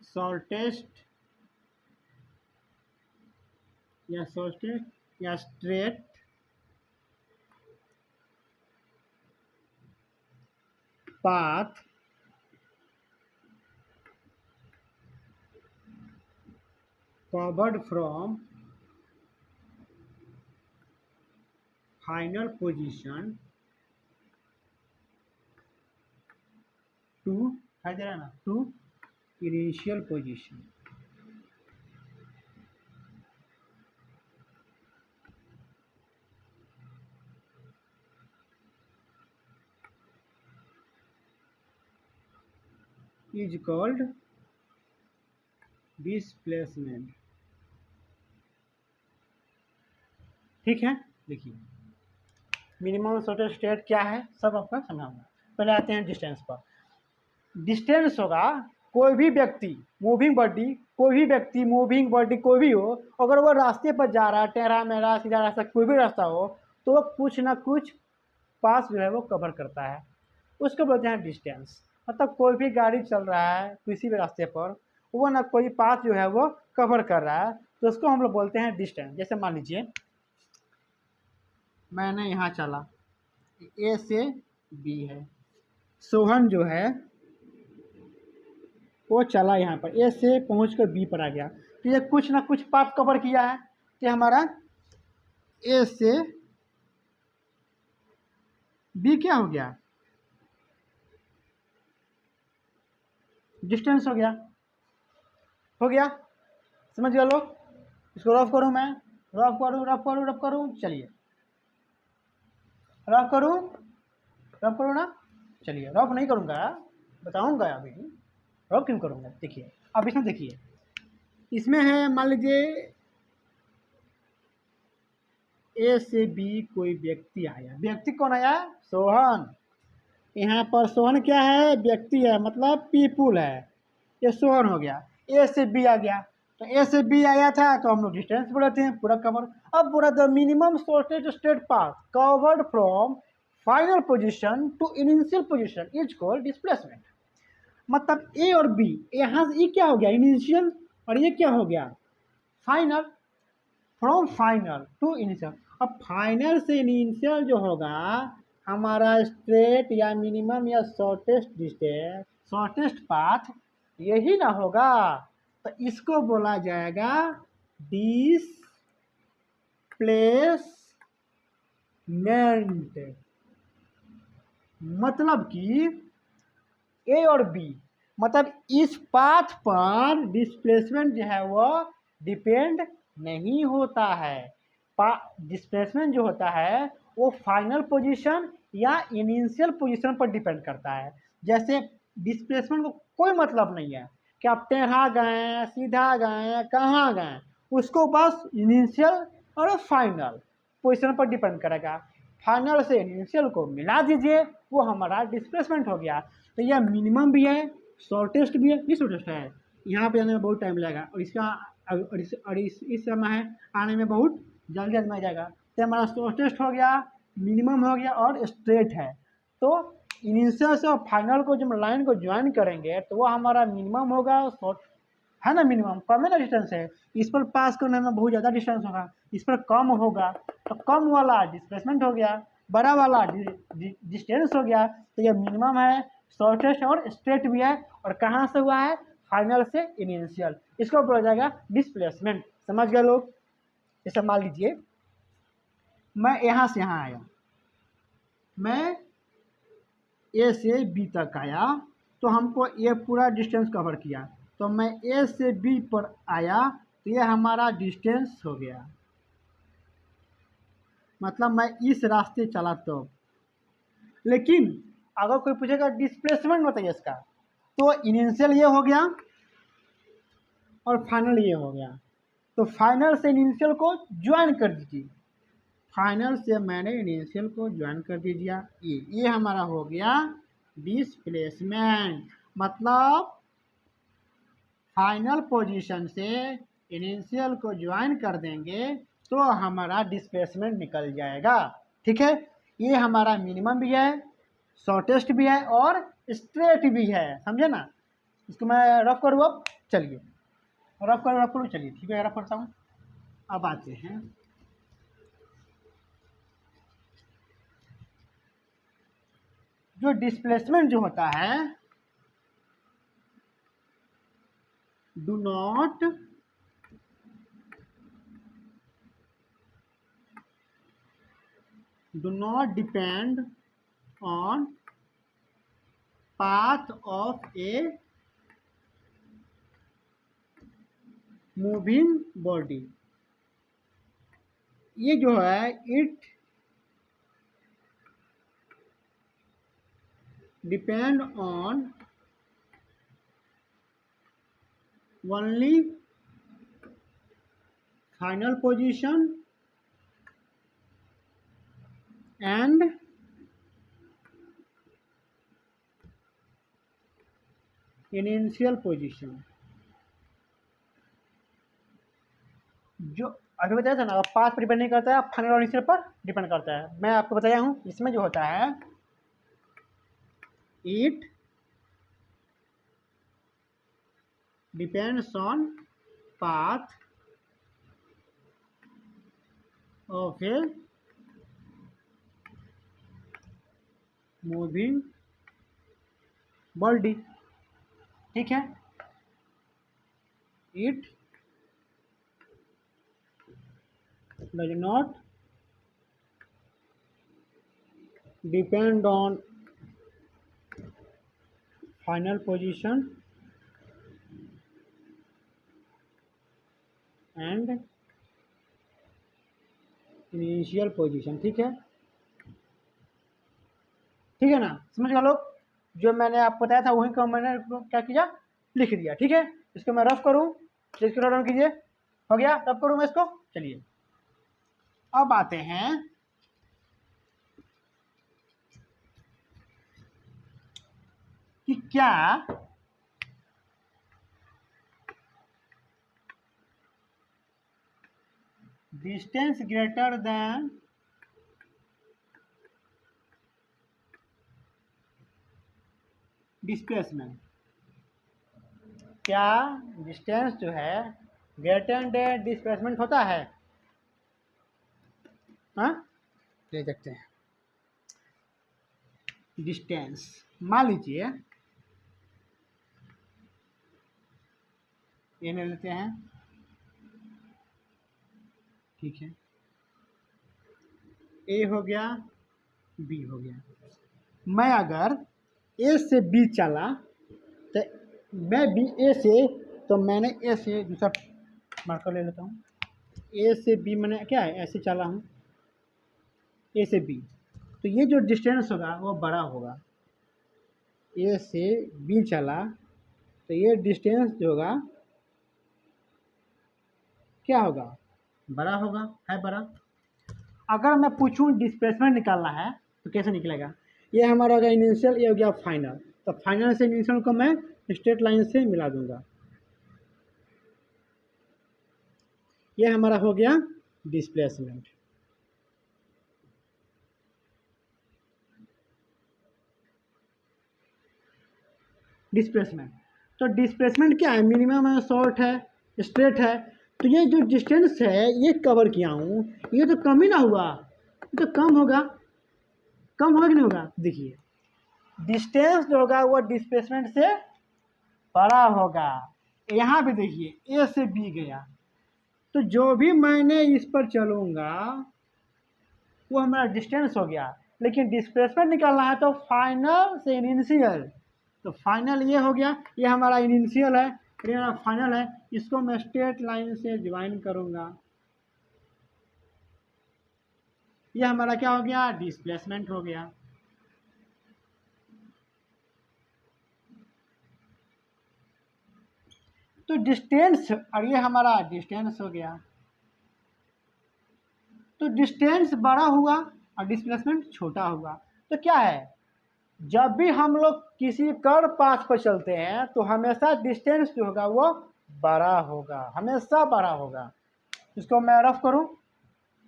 shortest या straight path covered from final position to initial position। is called displacement। ठीक है, देखिए मिनिमम शॉर्टेस्ट स्टेट क्या है सब आपका समझाऊंगा। पहले आते हैं डिस्टेंस पर। डिस्टेंस होगा कोई भी व्यक्ति मूविंग बॉडी, कोई भी व्यक्ति मूविंग बॉडी कोई भी हो, अगर वो रास्ते पर जा रहा है, टेढ़ा मेढ़ा सीधा रास्ता कोई भी रास्ता हो, तो वो कुछ ना कुछ पास जो है वो कवर करता है, उसको बोलते हैं डिस्टेंस। मतलब कोई भी गाड़ी चल रहा है किसी भी रास्ते पर, वो ना कोई पाथ जो है वो कवर कर रहा है, तो उसको हम लोग बोलते हैं डिस्टेंस। जैसे मान लीजिए मैंने यहाँ चला, ए से बी है, सोहन जो है वो चला यहाँ पर, ए से पहुँच कर बी पर आ गया, तो ये कुछ ना कुछ पाथ कवर किया है, तो हमारा ए से बी क्या हो गया, डिस्टेंस हो गया। हो गया, समझ गया लोग? इसको रफ करूँ मैं, रफ करूँ, चलिए रफ करूँ ना, चलिए रफ नहीं करूँगा, बताऊँगा अभी रफ क्यों करूँगा। देखिए अब इसमें देखिए, इसमें है मान लीजिए ए से बी कोई व्यक्ति आया, व्यक्ति कौन आया, सोहन। यहाँ पर सोहन क्या है, व्यक्ति है, मतलब पीपुल है, ये सोहन हो गया। ए से बी आ गया, तो ए से बी आया था तो हम लोग डिस्टेंस बोलते हैं, पूरा कवर। अब पूरा the minimum shortest straight path covered from final position to initial position is called displacement. मतलब ए और बी, यहाँ से ये क्या हो गया, इनिशियल, और ये क्या हो गया, final. From final to initial, अब फाइनल से इनिशियल जो होगा हमारा स्ट्रेट या मिनिमम या शॉर्टेस्ट डिस्टेंस, शॉर्टेस्ट पाथ यही ना होगा, तो इसको बोला जाएगा डिस्प्लेसमेंट। मतलब कि ए और बी, मतलब इस पाथ पर डिस्प्लेसमेंट जो है वो डिपेंड नहीं होता है। डिस्प्लेसमेंट जो होता है वो फाइनल पोजीशन या इनिशियल पोजीशन पर डिपेंड करता है। जैसे डिस्प्लेसमेंट को कोई मतलब नहीं है कि आप टेढ़ा गए, सीधा गए, कहाँ गए, उसको बस इनिशियल और फाइनल पोजीशन पर डिपेंड करेगा। फाइनल से इनिशियल को मिला दीजिए, वो हमारा डिस्प्लेसमेंट हो गया। तो यह मिनिमम भी है, शॉर्टेस्ट भी है, ये शॉर्टेस्ट है, यहाँ पे जाने में बहुत टाइम लगेगा, और इसका और इस समय है आने में बहुत जल्दी जल्दी में जाएगा। तो हमारा शॉर्टेस्ट हो गया, मिनिमम हो गया, और स्ट्रेट है। तो इनिशियल से और फाइनल को जब लाइन को ज्वाइन करेंगे तो वो हमारा मिनिमम होगा, शॉर्ट है ना, मिनिमम कम है ना डिस्टेंस है, इस पर पास करने में बहुत ज़्यादा डिस्टेंस होगा, इस पर कम होगा, तो कम वाला डिस्प्लेसमेंट हो गया, बड़ा वाला डिस्टेंस हो गया। तो ये मिनिमम है, शॉर्टेस्ट और स्ट्रेट भी है, और कहाँ से हुआ है, फाइनल से इनिशियल, इसको बोला जाएगा डिस्प्लेसमेंट। समझ गए लोग। जैसे मान लीजिए मैं यहाँ से यहाँ आया, मैं ए से बी तक आया, तो हमको ये पूरा डिस्टेंस कवर किया, तो मैं ए से बी पर आया, तो ये हमारा डिस्टेंस हो गया, मतलब मैं इस रास्ते चला। तो लेकिन अगर कोई पूछेगा डिस्प्लेसमेंट बताइए इसका, तो इनिशियल ये हो गया और फाइनल ये हो गया, तो फाइनल से इनिशियल को ज्वाइन कर दीजिए, फाइनल से मैंने इनिशियल को ज्वाइन कर दीजिए, ये हमारा हो गया डिस्प्लेसमेंट। मतलब फाइनल पोजीशन से इनिशियल को ज्वाइन कर देंगे तो हमारा डिस्प्लेसमेंट निकल जाएगा। ठीक है, ये हमारा मिनिमम भी है, शॉर्टेस्ट भी है, और स्ट्रेट भी है, समझे ना। इसको मैं रफ करूँ, अब चलिए रफ करूँ, चलिए ठीक है, रफ करता हूँ। अब आते हैं जो डिस्प्लेसमेंट जो होता है, do not depend on path of a moving body. ये जो है it depend on only final position and initial position. जो अभी बताया था ना, पाथ पर डिपेंड नहीं करता है, फाइनल और इनिशियल पर डिपेंड करता है। मैं आपको बताया हूँ, इसमें जो होता है it depends on path of a moving body. ठीक है, it does not depend on final position and initial position. ठीक है, ठीक है ना, समझ गए लोग। जो मैंने आपको बताया था वही को मैंने क्या किया, लिख दिया। ठीक है, इसको मैं रफ करूँ, इसको डाउन कीजिए, हो गया, रफ करूँ मैं इसको। चलिए अब आते हैं कि क्या डिस्टेंस ग्रेटर देन डिस्प्लेसमेंट, क्या डिस्टेंस जो है ग्रेटर देन डिस्प्लेसमेंट होता है? हाँ, ले देखते हैं। डिस्टेंस मान लीजिए ये ले लेते हैं, ठीक है, ए हो गया, बी हो गया। मैं अगर ए से बी चला तो मैं बी ए से, तो मैंने ए से दूसरा मार्कर ले लेता हूँ, ए से बी मैंने क्या है ऐसे चला हूँ, ए से बी, तो ये जो डिस्टेंस होगा वो बड़ा होगा। ए से बी चला तो ये डिस्टेंस जो होगा क्या होगा, बड़ा होगा, है बड़ा। अगर मैं पूछूं डिस्प्लेसमेंट निकालना है तो कैसे निकलेगा? ये हमारा हो गया इनिशियल, ये हो गया फाइनल, तो फाइनल से इनिशियल को मैं स्ट्रेट लाइन से मिला दूंगा। ये हमारा हो गया डिस्प्लेसमेंट। डिस्प्लेसमेंट तो डिस्प्लेसमेंट क्या है, मिनिमम है, शॉर्ट है, स्ट्रेट है। तो ये जो डिस्टेंस है ये कवर किया हूँ, ये तो कम ही ना हुआ, ये तो कम होगा, कम होगा कि नहीं होगा? देखिए डिस्टेंस जो होगा वो डिस्प्लेसमेंट से बड़ा होगा। यहाँ पे देखिए ए से बी गया, तो जो भी मैंने इस पर चलूँगा वो हमारा डिस्टेंस हो गया। लेकिन डिस्प्लेसमेंट निकालना है तो फाइनल से इनिशियल, तो फाइनल ये हो गया, ये हमारा इनिशियल है, ये हमारा फाइनल है, इसको मैं स्ट्रेट लाइन से ज्वाइन करूँगा, ये हमारा क्या हो गया, डिस्प्लेसमेंट हो गया। तो डिस्टेंस, और ये हमारा डिस्टेंस हो गया, तो डिस्टेंस बड़ा हुआ और डिस्प्लेसमेंट छोटा हुआ। तो क्या है, जब भी हम लोग किसी कर्व पाथ पर चलते हैं तो हमेशा डिस्टेंस जो होगा वो बड़ा होगा, हमेशा बड़ा होगा। इसको मैं रफ करूं,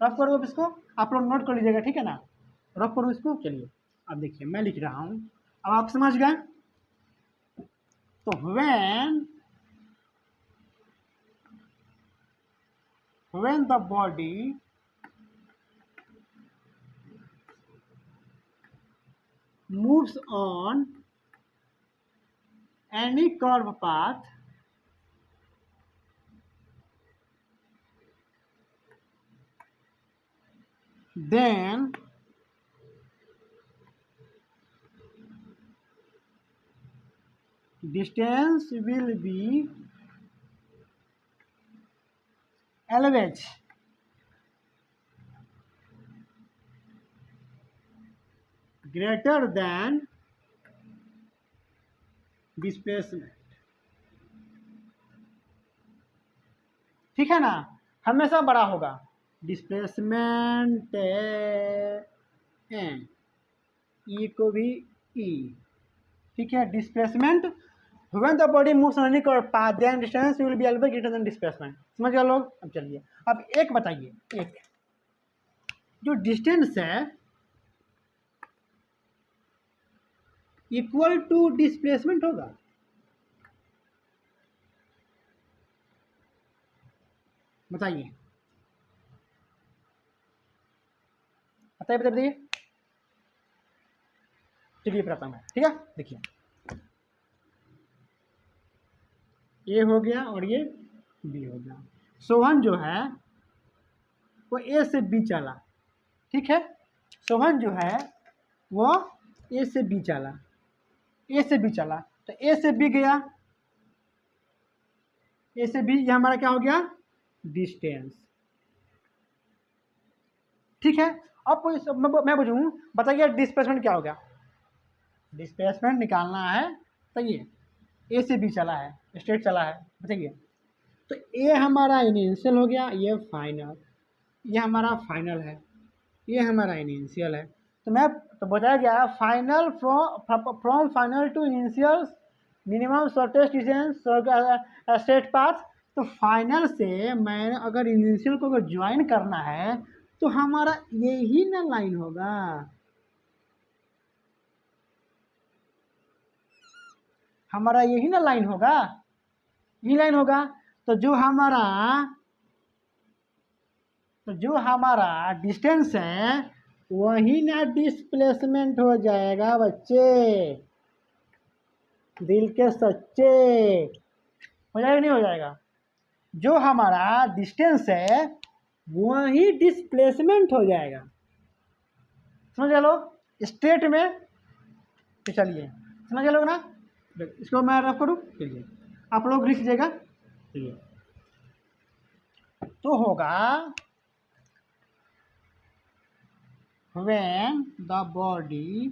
रफ करूँ अब इसको, आप लोग नोट कर लीजिएगा, ठीक है ना? रफ करूँ इसको, चलिए अब देखिए मैं लिख रहा हूँ, अब आप समझ गए। तो when the body moves on any curve path, then distance will be always greater than displacement, ठीक है ना? हमेशा बड़ा होगा डिस्प्लेसमेंट, ई को भी ई, ठीक है, displacement when the body moves on any curved path then distance will be always greater than displacement। समझ गए लोग? अब चलिए अब एक बताइए, एक जो डिस्टेंस है इक्वल टू डिस्प्लेसमेंट होगा, बताइए बताइए बताइए, चलिए बताता हूँ मैं, ठीक है? देखिए ए हो गया और ये बी हो गया, सोहन जो है वो ए से बी चला, ठीक है, सोहन जो है वो ए से बी चला, ए से बी चला, तो ए से बी गया, ए से बी, ये हमारा क्या हो गया, डिस्टेंस, ठीक है। अब मैं पूछूँ, बताइए डिस्प्लेसमेंट क्या हो गया? डिस्प्लेसमेंट निकालना है तो ये ए से बी चला है, स्ट्रेट चला है, बताइए। तो ए हमारा इनिशियल हो गया, ये फाइनल, ये हमारा फाइनल है, ये हमारा इनिशियल है। तो तो बताया गया final from final to initial minimum shortest distance straight path. तो फाइनल से मैं अगर इनिशियल को अगर ज्वाइन करना है तो हमारा यही ना लाइन होगा, हमारा यही ना लाइन होगा, यही लाइन होगा। तो जो हमारा डिस्टेंस है वही ना डिस्प्लेसमेंट हो जाएगा बच्चे, दिल के सच्चे। हो जाएगा नहीं हो जाएगा? जो हमारा डिस्टेंस है वही डिस्प्लेसमेंट हो जाएगा। समझ गए लोग स्ट्रेट में? तो चलिए समझ गए लोग ना। इसको मैं रफ करूँ, चलिए आप लोग लिख लीजिएगा। चलिए तो होगा when the body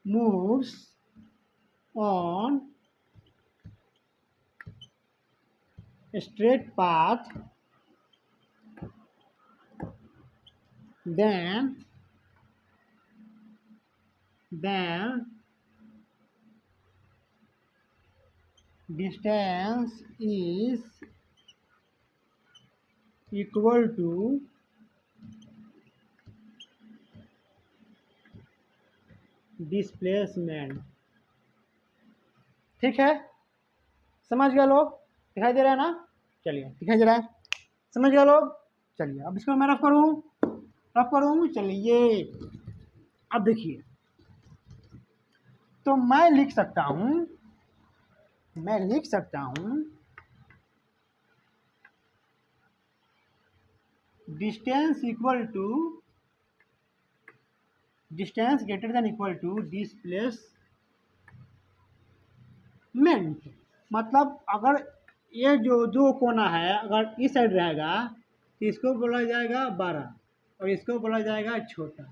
moves on a straight path, then distance is equal to displacement. ठीक है, समझ गया लोग? दिखाई दे रहा है ना? चलिए दिखाई दे रहा है, समझ गया लोग? चलिए अब इसको मैं रफ करूँ। चलिए अब देखिए, तो मैं लिख सकता हूँ distance greater than equal to displacement. मतलब अगर ये जो दो कोना है अगर इस साइड रहेगा तो इसको बोला जाएगा बड़ा और इसको बोला जाएगा छोटा।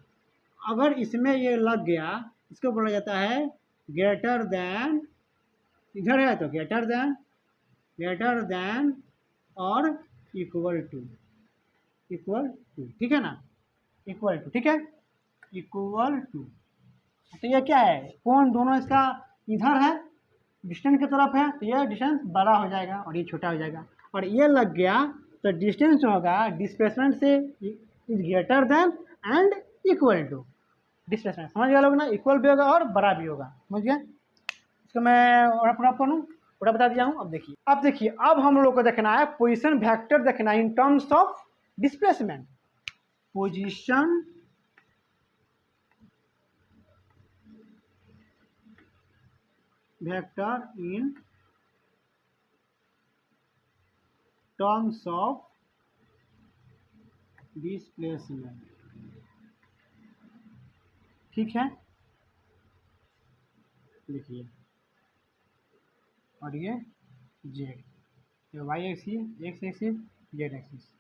अगर इसमें ये लग गया इसको बोला जाता है ग्रेटर देन, इधर है तो ग्रेटर देन और इक्वल टू, ठीक है ना? इक्वल टू, ठीक है, इक्वल टू। तो ये क्या है, कोण दोनों इसका इधर है, डिस्टेंस की तरफ है, तो ये डिस्टेंस बड़ा हो जाएगा और ये छोटा हो जाएगा। और ये लग गया तो डिस्टेंस जो होगा डिस्प्लेसमेंट से is greater than and equal to displacement. समझ गया लोग ना? इक्वल भी होगा और बड़ा भी होगा। समझ गया? इसको मैं और पूरा करूँ, पूरा बता दिया हूँ। अब देखिए अब हम लोग को देखना है पोजीशन वेक्टर, देखना है in terms of displacement. Position vector in terms of displacement. ठीक है, लिखिए। और ये जेड, ये वाई एक्सिस, जेड एक्सिस।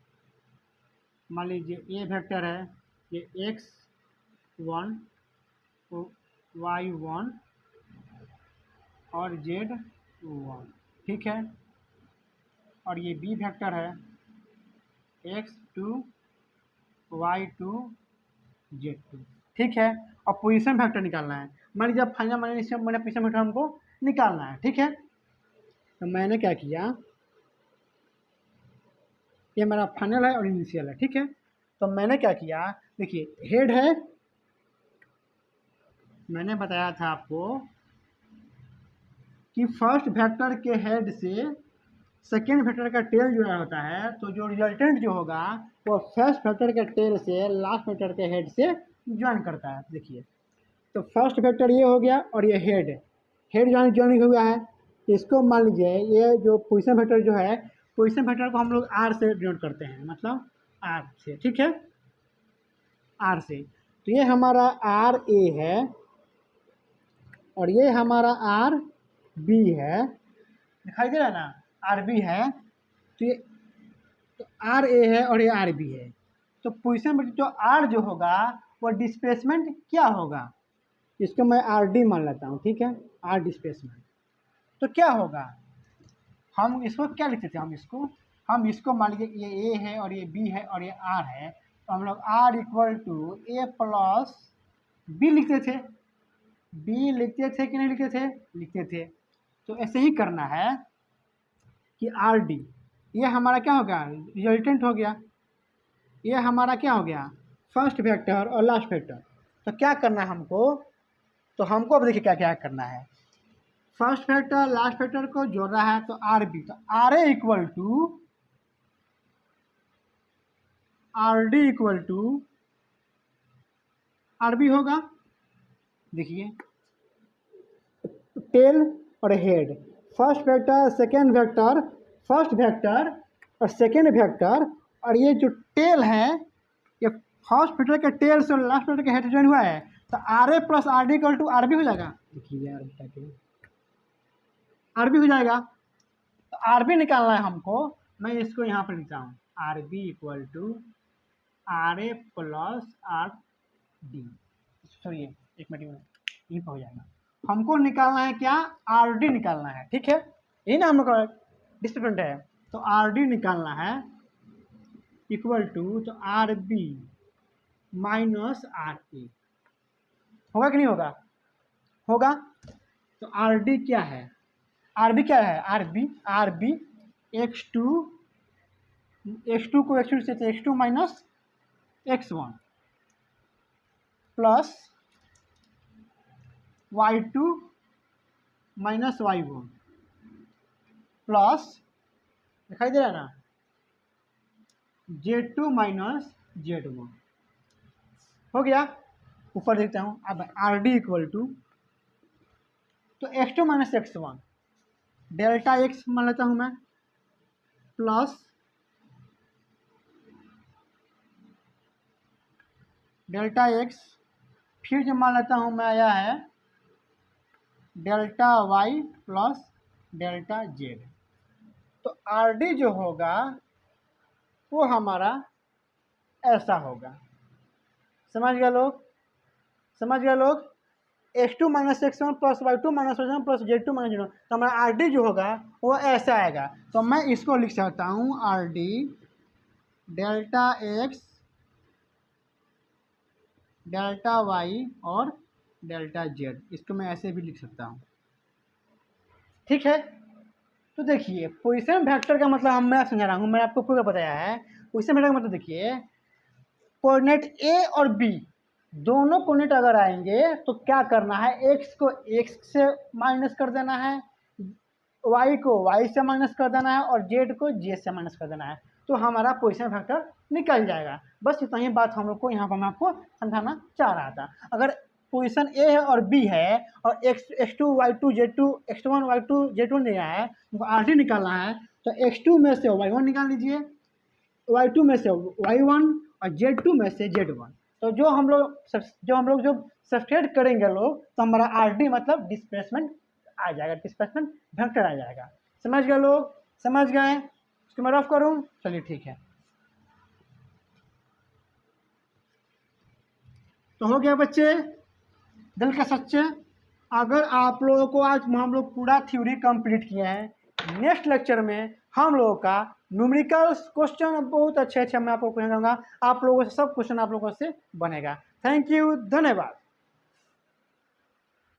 मान लीजिए ए वेक्टर है, ये x1 y1 और z1, ठीक है। और ये बी वेक्टर है x2 y2 z2, ठीक है। और पोजीशन वेक्टर निकालना है। मान लीजिए फाइनल मैंने पोजीशन वेक्टर हमको निकालना है, ठीक है। तो मैंने क्या किया, ये मेरा फाइनल है और इनिशियल है, ठीक है। तो मैंने क्या किया, देखिए हेड है, मैंने बताया था आपको कि फर्स्ट वेक्टर के हेड से सेकेंड वेक्टर का टेल जो होता है, तो जो रिजल्टेंट जो होगा वो फर्स्ट वेक्टर के टेल से लास्ट वेक्टर के हेड से ज्वाइन करता है। देखिए तो फर्स्ट वेक्टर ये हो गया और ये हेड ज्वाइन हुआ है। इसको मान लीजिए ये जो पोजीशन वेक्टर जो है, पोजीशन वेक्टर को हम लोग आर से डिनोट करते हैं, मतलब आर से, ठीक है, आर से। तो ये हमारा आर ए है और ये हमारा आर बी है, दिखाई दे रहा है ना, आर बी है। तो ये तो आर ए है और ये आर बी है। तो पोजीशन वेक्टर जो आर जो होगा वो डिस्प्लेसमेंट क्या होगा, इसको मैं आर डी मान लेता हूँ, ठीक है, आर डिस्प्लेसमेंट। तो क्या होगा, हम इसको क्या लिखते थे, हम इसको मान लीजिए ये ए है और ये बी है और ये आर है। तो हम लोग r equal to a plus b लिखते थे, बी लिखते थे कि नहीं लिखते थे, लिखते थे। तो ऐसे ही करना है कि आर डी ये हमारा क्या हो गया, रिजल्टेंट हो गया, ये हमारा क्या हो गया, फर्स्ट वेक्टर और लास्ट वेक्टर। तो क्या करना है हमको, तो हमको अब देखिए क्या क्या करना है, फर्स्ट वेक्टर लास्ट वेक्टर को जोड़ना है। तो आर बी, तो r a equal to r d equal to r b होगा। देखिए टेल और head, first vector second vector, first vector और सेकेंड वेक्टर, और ये जो टेल है ये फर्स्ट वेक्टर के टेल से लास्ट वेक्टर के हेड ज्वाइन हुआ है। तो r a plus r d equal to r b हो जाएगा। देखिए यार आर बी हो जाएगा। तो आर बी निकालना है हमको, मैं इसको यहाँ पर लिखता हूँ, r b equal to r a plus r d, sorry एक मिनट में यहीं पर हो जाएगा। हमको निकालना है क्या, आर डी निकालना है, ठीक है, यही ना हम लोग का डिस्प्लेसमेंट है। तो आर डी निकालना है इक्वल टू, तो r B minus R A, होगा कि नहीं होगा, होगा। तो आर डी क्या है, आर बी क्या है, आर बी एक्स टू को एक्स टू से x two minus x one plus y two minus y one plus, दिखाई दे रहा है ना, z two minus z one, हो गया। ऊपर देखता हूँ अब आर डी इक्वल टू, तो x two minus x one delta x मान लेता हूँ मैं, प्लस डेल्टा एक्स, फिर जो मान लेता हूँ मैं आया है delta y plus delta z. तो आर डी जो होगा वो हमारा ऐसा होगा, समझ गए लोग, समझ गए लोग, x two minus x one plus y two minus y one plus z two minus z one. तो हमारा आर डी जो होगा वो ऐसा आएगा। तो मैं इसको लिख सकता हूँ r d delta x delta y और डेल्टा जेड, इसको मैं ऐसे भी लिख सकता हूँ, ठीक है। तो देखिए पोजीशन वेक्टर का मतलब मैं समझा रहा हूँ, मैं आपको पूरा बताया है। पोजीशन वेक्टर का मतलब देखिए, कोऑर्डिनेट ए और बी दोनों कोऑर्डिनेट अगर आएंगे तो क्या करना है, एक्स को एक्स से माइनस कर देना है, वाई को वाई से माइनस कर देना है और जेड को जेड से माइनस कर देना है। तो हमारा पोजीशन फैक्टर निकल जाएगा। बस इतना ही बात हम लोग को यहाँ पर मैं आपको समझाना चाह रहा था। अगर पोजीशन ए है और बी है और x two y two z two x two one y two z one दिया है, उनको आर डी निकालना है। तो एक्स टू में से वाई वन निकाल लीजिए, वाई टू में से वाई वन और जेड टू में से जेड वन। तो जो हम लोग सब्सट्रैक्ट करेंगे लोग, तो हमारा आर डी मतलब डिस्प्लेसमेंट आ जाएगा, डिस्प्लेसमेंट वेक्टर आ जाएगा। समझ गए लोग, समझ गए, इसको मैं रफ करूँ, चलिए ठीक है। तो हो गया बच्चे, दिल के सच्चे। अगर आप लोगों को आज हम लोग पूरा थ्योरी कंप्लीट किए हैं, नेक्स्ट लेक्चर में हम लोगों का न्यूमेरिकल्स क्वेश्चन बहुत अच्छे अच्छे मैं आपको क्वेश्चन दूंगा, आप लोगों से सब क्वेश्चन आप लोगों से बनेगा। थैंक यू, धन्यवाद।